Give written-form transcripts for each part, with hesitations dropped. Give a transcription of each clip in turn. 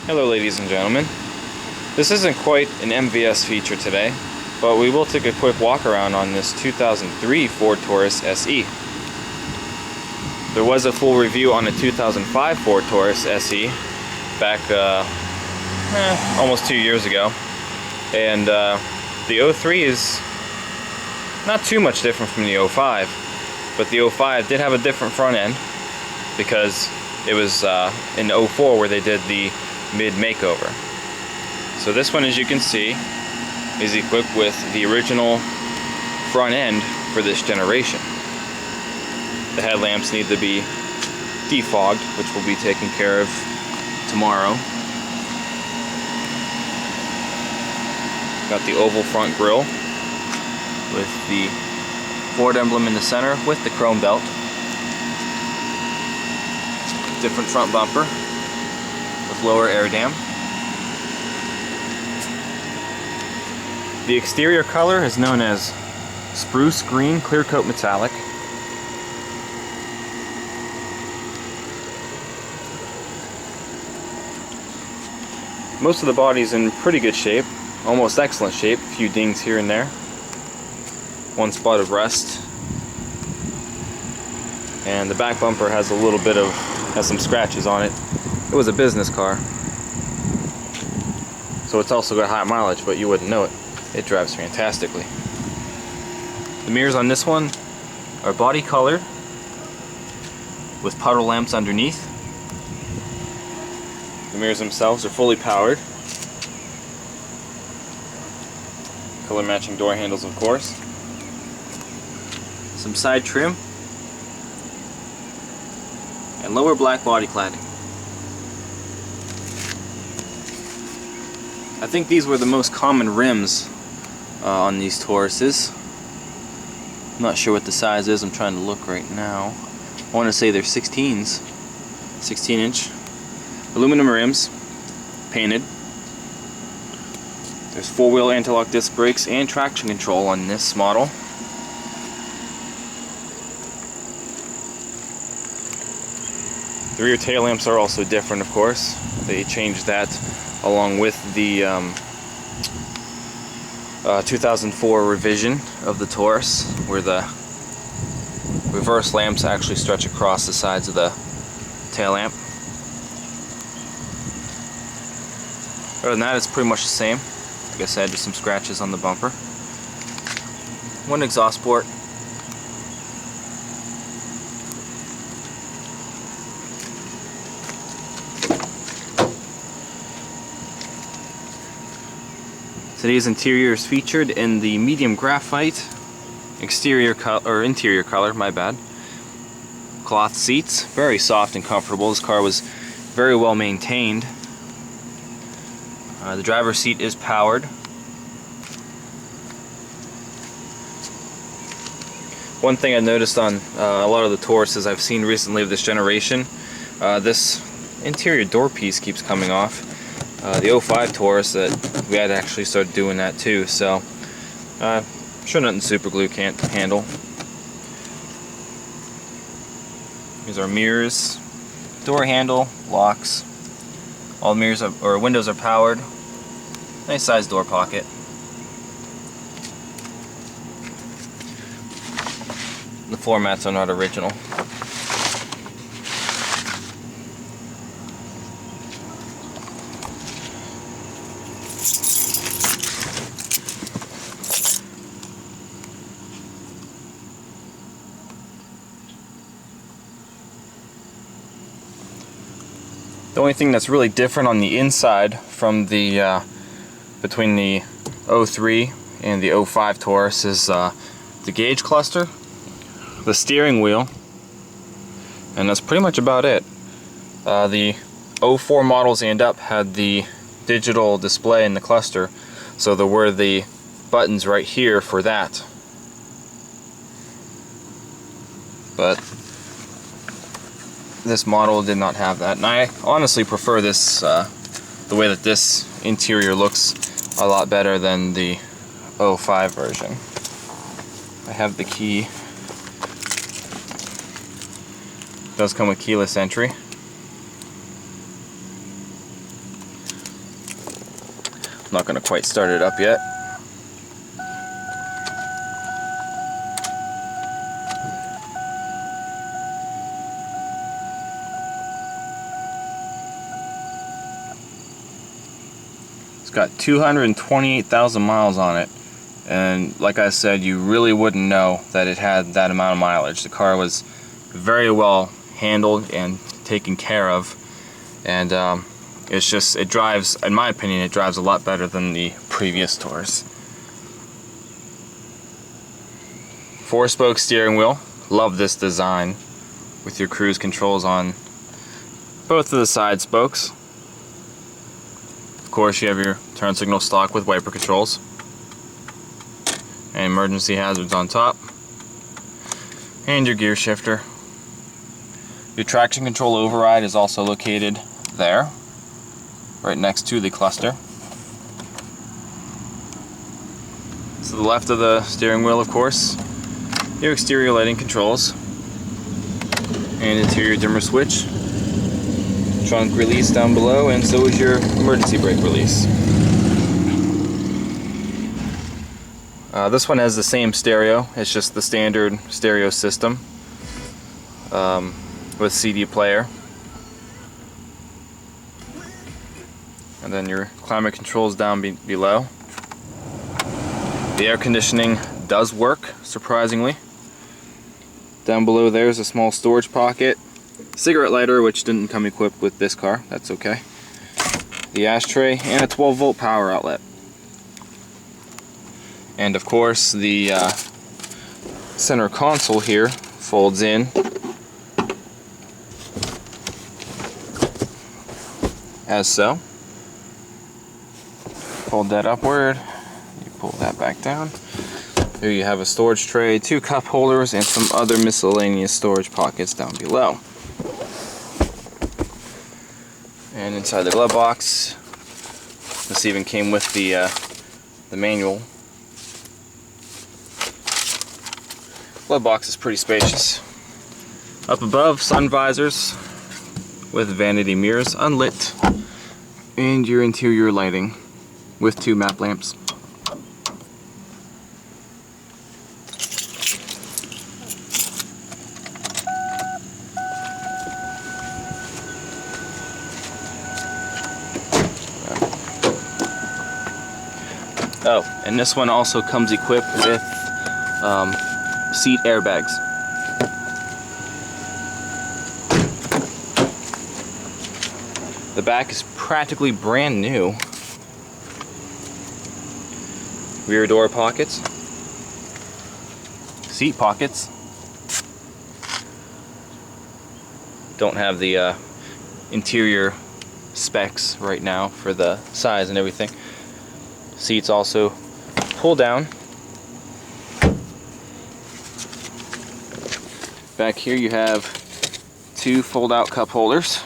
Hello ladies and gentlemen. This isn't quite an MVS feature today, but we will take a quick walk around on this 2003 Ford Taurus SE. There was a full review on a 2005 Ford Taurus SE back almost 2 years ago, and the 03 is not too much different from the 05, but the 05 did have a different front end because it was in 04 where they did the mid makeover. So this one, as you can see, is equipped with the original front end for this generation. The headlamps need to be defogged, which will be taken care of tomorrow. Got the oval front grille with the Ford emblem in the center with the chrome belt. Different front bumper with lower air dam. The exterior color is known as spruce green clear coat metallic. Most of the body is in pretty good shape, almost excellent shape. A few dings here and there. One spot of rust. And the back bumper has a little bit of, has some scratches on it. It was a business car, so it's also got high mileage, but you wouldn't know it. It drives fantastically. The mirrors on this one are body colored with puddle lamps underneath. The mirrors themselves are fully powered. Color matching door handles, of course. Some side trim and lower black body cladding. I think these were the most common rims on these Tauruses. I'm not sure what the size is, I'm trying to look right now. I want to say they're 16s. 16-inch. Aluminum rims, painted. There's four-wheel anti-lock disc brakes and traction control on this model. The rear tail lamps are also different, of course. They changed that along with the 2004 revision of the Taurus, where the reverse lamps actually stretch across the sides of the tail lamp. Other than that, it's pretty much the same. Like I said, just some scratches on the bumper. One exhaust port. Today's interior is featured in the medium graphite interior color, my bad. Cloth seats, very soft and comfortable. This car was very well maintained. The driver's seat is powered. One thing I noticed on a lot of the Tauruses I've seen recently of this generation, this interior door piece keeps coming off. The 05 Taurus, that we had actually started doing that too, so I'm sure nothing super glue can't handle. Here's our mirrors, door handle, locks. All mirrors or windows are powered. Nice size door pocket. The floor mats are not original. The only thing that's really different on the inside from the between the 03 and the 05 Taurus is the gauge cluster, the steering wheel, and that's pretty much about it. The 04 models and up had the digital display in the cluster, so there were the buttons right here for that. But this model did not have that, and I honestly prefer this, the way that this interior looks, a lot better than the 05 version. I have the key. It does come with keyless entry. not going to quite start it up yet. It's got 228,000 miles on it, and like I said, you really wouldn't know that it had that amount of mileage. The car was very well handled and taken care of, and it drives, in my opinion, it drives a lot better than the previous Taurus. 4-spoke steering wheel. Love this design with your cruise controls on both of the side spokes. Of course, you have your turn signal stock with wiper controls and emergency hazards on top, and your gear shifter. Your traction control override is also located there, right next to the cluster. To the left of the steering wheel, of course, your exterior lighting controls and interior dimmer switch. Trunk release down below, and so is your emergency brake release. This one has the same stereo, it's just the standard stereo system with CD player. And then your climate controls down below. The air conditioning does work, surprisingly. Down below there's a small storage pocket. Cigarette lighter, which didn't come equipped with this car, that's okay. The ashtray, and a 12-volt power outlet. And of course, the center console here folds in as so. Fold that upward, you pull that back down. Here you have a storage tray, 2 cup holders, and some other miscellaneous storage pockets down below. And inside the glove box, this even came with the manual. Glove box is pretty spacious. Up above, sun visors with vanity mirrors unlit, and your interior lighting with 2 map lamps. Oh, and this one also comes equipped with seat airbags. The back is practically brand new. Rear door pockets. Seat pockets. Don't have the interior specs right now for the size and everything. Seats also pull down. Back here you have 2 fold-out cup holders.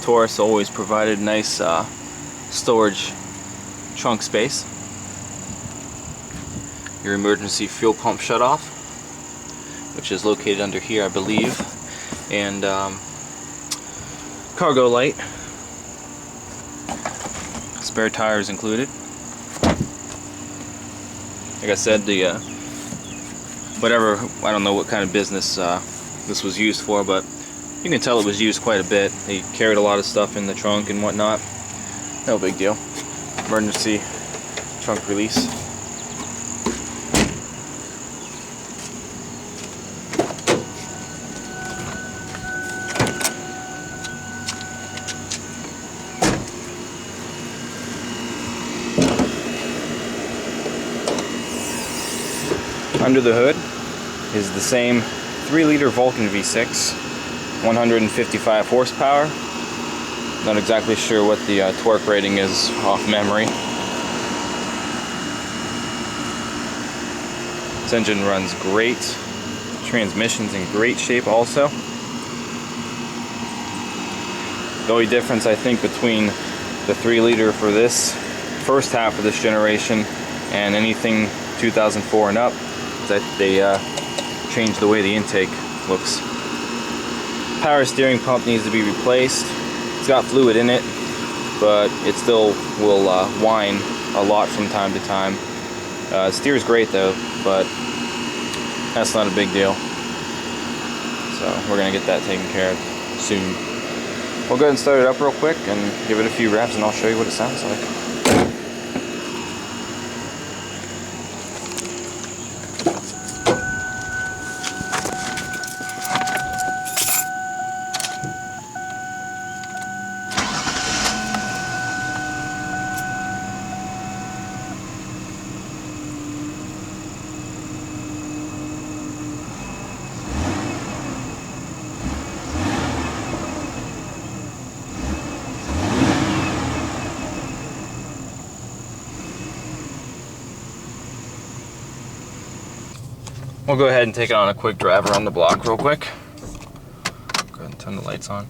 Taurus always provided nice storage trunk space. Your emergency fuel pump shutoff, which is located under here, I believe, and cargo light. Spare tires included. Like I said, the whatever, I don't know what kind of business this was used for, but you can tell it was used quite a bit. They carried a lot of stuff in the trunk and whatnot. No big deal. Emergency trunk release. Under the hood is the same 3-liter Vulcan V6. 155 horsepower. Not exactly sure what the torque rating is off memory. This engine runs great. Transmission's in great shape also. The only difference I think between the 3-liter for this first half of this generation and anything 2004 and up is that they changed the way the intake looks. Power steering pump needs to be replaced. It's got fluid in it, but it still will whine a lot from time to time. It steers great though, but that's not a big deal. So we're gonna get that taken care of soon. We'll go ahead and start it up real quick and give it a few revs, and I'll show you what it sounds like. We'll go ahead and take it on a quick drive around the block real quick. Go ahead and turn the lights on.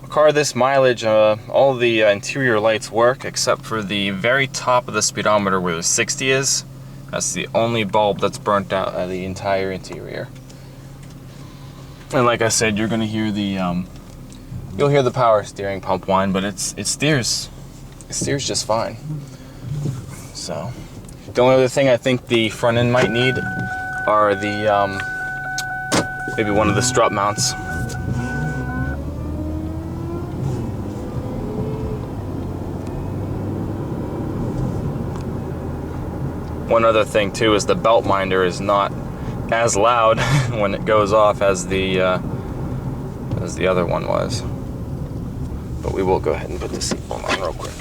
A car this mileage, all the interior lights work except for the very top of the speedometer where the 60 is. That's the only bulb that's burnt out of the entire interior. And like I said, you're gonna hear the you'll hear the power steering pump whine, but it steers just fine. So the only other thing I think the front end might need are the maybe one of the strut mounts. One other thing too is the belt minder is not as loud when it goes off as the other one was. But we will go ahead and put the seatbelt on real quick.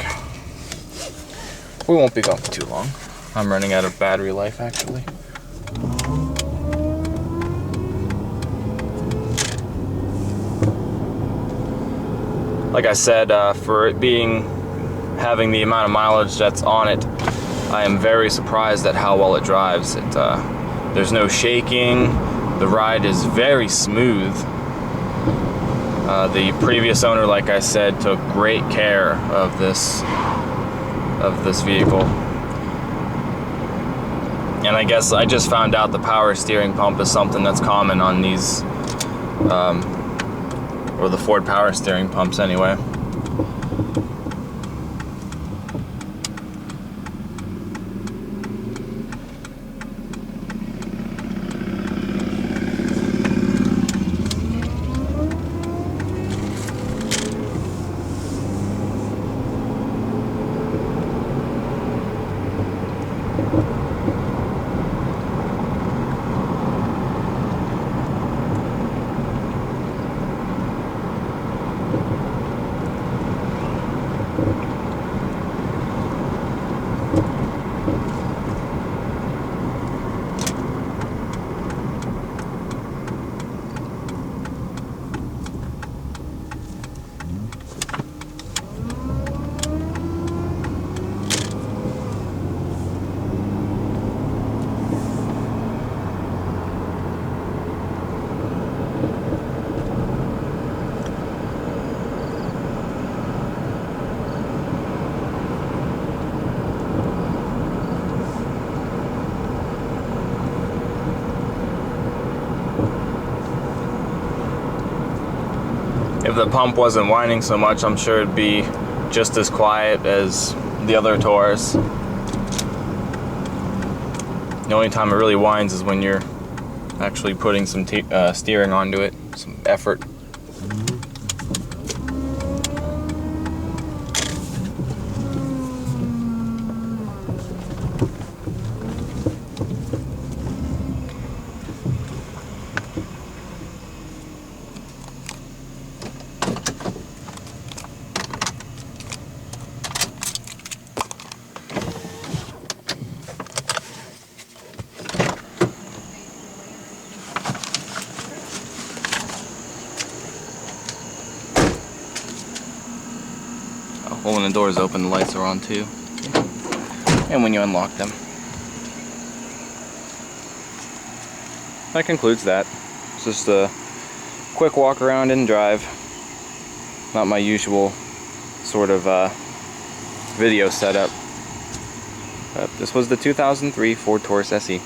We won't be gone for too long. I'm running out of battery life actually. Like I said, for it having the amount of mileage that's on it, I am very surprised at how well it drives. There's no shaking. The ride is very smooth. The previous owner, like I said, took great care of this vehicle. And I guess I just found out the power steering pump is something that's common on these, or the Ford power steering pumps anyway. If the pump wasn't whining so much, I'm sure it'd be just as quiet as the other Taurus. The only time it really whines is when you're actually putting some steering onto it, some effort. Well, when the doors open, the lights are on too, and when you unlock them. that concludes that. It's just a quick walk around and drive. Not my usual sort of video setup. This was the 2003 Ford Taurus SE.